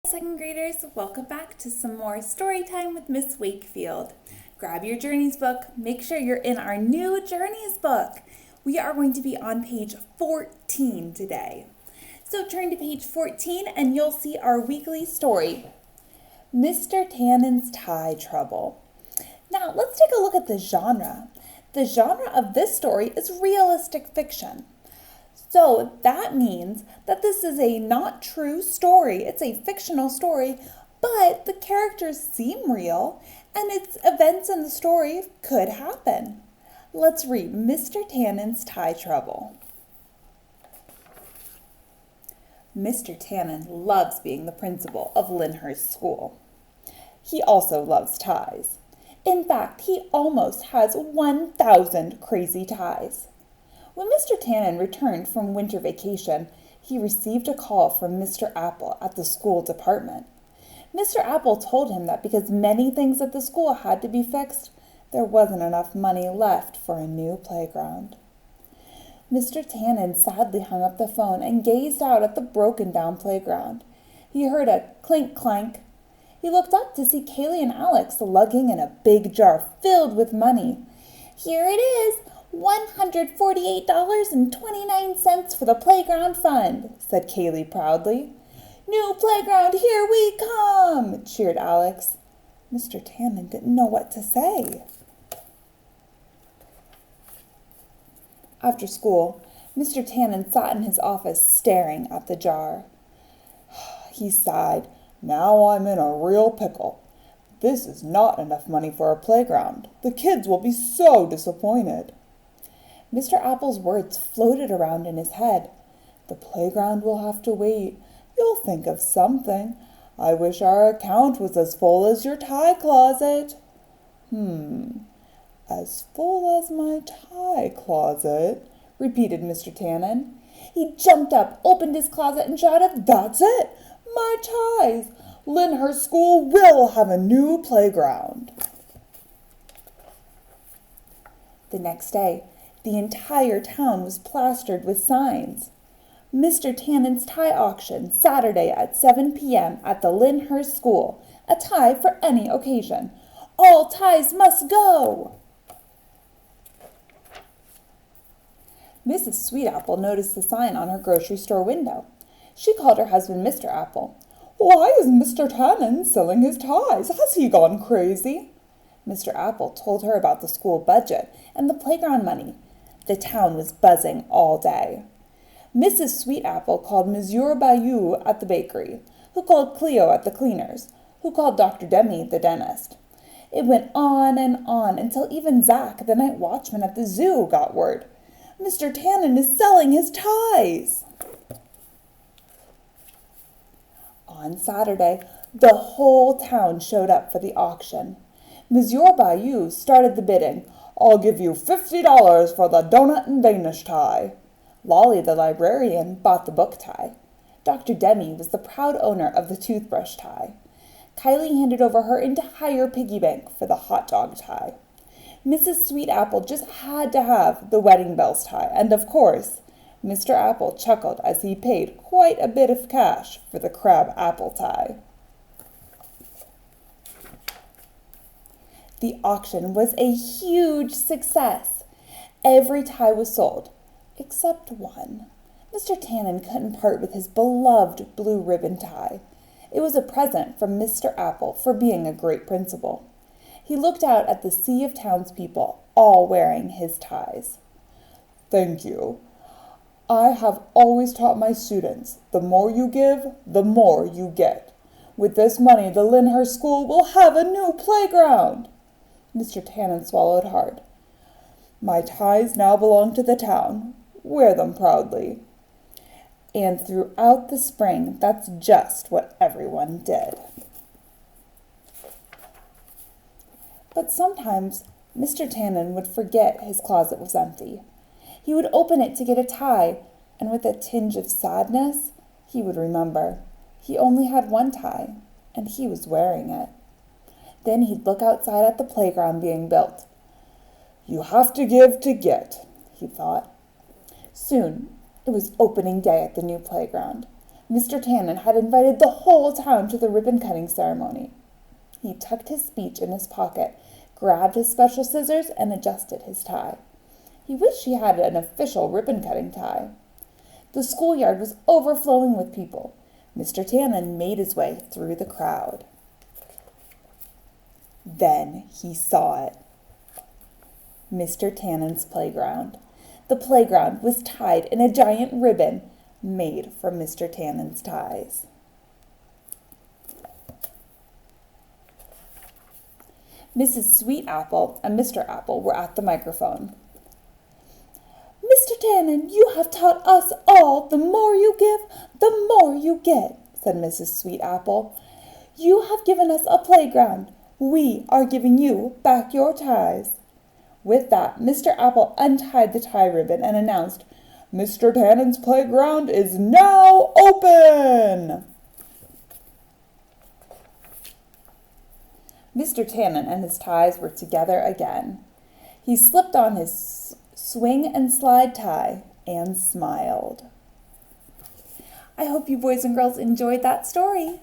Second graders, welcome back to some more story time with Miss Wakefield. Grab your Journeys book. Make sure you're in our new Journeys book. We are going to be on page 14 today. So turn to page 14 and you'll see our weekly story, Mr. Tanen's Tie Trouble. Now let's take a look at the genre. The genre of this story is realistic fiction. So that means that this is a not true story. It's a fictional story, but the characters seem real and its events in the story could happen. Let's read Mr. Tanen's Tie Trouble. Mr. Tanen loves being the principal of Lyndhurst School. He also loves ties. In fact, he almost has 1,000 crazy ties. When Mr. Tanen returned from winter vacation, he received a call from Mr. Apple at the school department. Mr. Apple told him that because many things at the school had to be fixed, there wasn't enough money left for a new playground. Mr. Tanen sadly hung up the phone and gazed out at the broken-down playground. He heard a clink-clank. He looked up to see Kaylee and Alex lugging in a big jar filled with money. "Here it is! $148.29 for the playground fund," said Kaylee proudly. "New playground, here we come!" cheered Alex. Mr. Tanen didn't know what to say. After school, Mr. Tanen sat in his office staring at the jar. He sighed. "Now I'm in a real pickle. This is not enough money for a playground. The kids will be so disappointed." Mr. Apple's words floated around in his head. "The playground will have to wait. You'll think of something. I wish our account was as full as your tie closet." "As full as my tie closet," repeated Mr. Tanen. He jumped up, opened his closet, and shouted, "That's it! My ties! Lyndhurst School will have a new playground." The next day, the entire town was plastered with signs. Mr. Tanen's tie auction, Saturday at 7 p.m. at the Lyndhurst School. A tie for any occasion. All ties must go! Mrs. Sweetapple noticed the sign on her grocery store window. She called her husband Mr. Apple. "Why is Mr. Tanen selling his ties? Has he gone crazy?" Mr. Apple told her about the school budget and the playground money. The town was buzzing all day. Mrs. Sweetapple called Monsieur Bayou at the bakery, who called Cleo at the cleaners, who called Dr. Demi the dentist. It went on and on until even Zach, the night watchman at the zoo, got word. "Mr. Tanen is selling his ties!" On Saturday, the whole town showed up for the auction. Monsieur Bayou started the bidding. "I'll give you $50 for the donut and Danish tie." Lolly, the librarian, bought the book tie. Dr. Demi was the proud owner of the toothbrush tie. Kylie handed over her entire piggy bank for the hot dog tie. Mrs. Sweetapple just had to have the wedding bells tie, and of course, Mr. Apple chuckled as he paid quite a bit of cash for the crab apple tie. The auction was a huge success. Every tie was sold, except one. Mr. Tanen couldn't part with his beloved blue ribbon tie. It was a present from Mr. Apple for being a great principal. He looked out at the sea of townspeople, all wearing his ties. "Thank you. I have always taught my students, the more you give, the more you get. With this money, the Lyndhurst School will have a new playground." Mr. Tanen swallowed hard. "My ties now belong to the town. Wear them proudly." And throughout the spring, that's just what everyone did. But sometimes Mr. Tanen would forget his closet was empty. He would open it to get a tie, and with a tinge of sadness, he would remember he only had one tie, and he was wearing it. Then he'd look outside at the playground being built. "You have to give to get," he thought. Soon, it was opening day at the new playground. Mr. Tannen had invited the whole town to the ribbon-cutting ceremony. He tucked his speech in his pocket, grabbed his special scissors, and adjusted his tie. He wished he had an official ribbon-cutting tie. The schoolyard was overflowing with people. Mr. Tannen made his way through the crowd. Then he saw it. Mr. Tannen's playground. The playground was tied in a giant ribbon made from Mr. Tannen's ties. Mrs. Sweet Apple and Mr. Apple were at the microphone. "Mr. Tannen, you have taught us all the more you give, the more you get," said Mrs. Sweet Apple. "You have given us a playground. We are giving you back your ties." With that, Mr. Apple untied the tie ribbon and announced, "Mr. Tannen's playground is now open!" Mr. Tannen and his ties were together again. He slipped on his swing and slide tie and smiled. I hope you boys and girls enjoyed that story.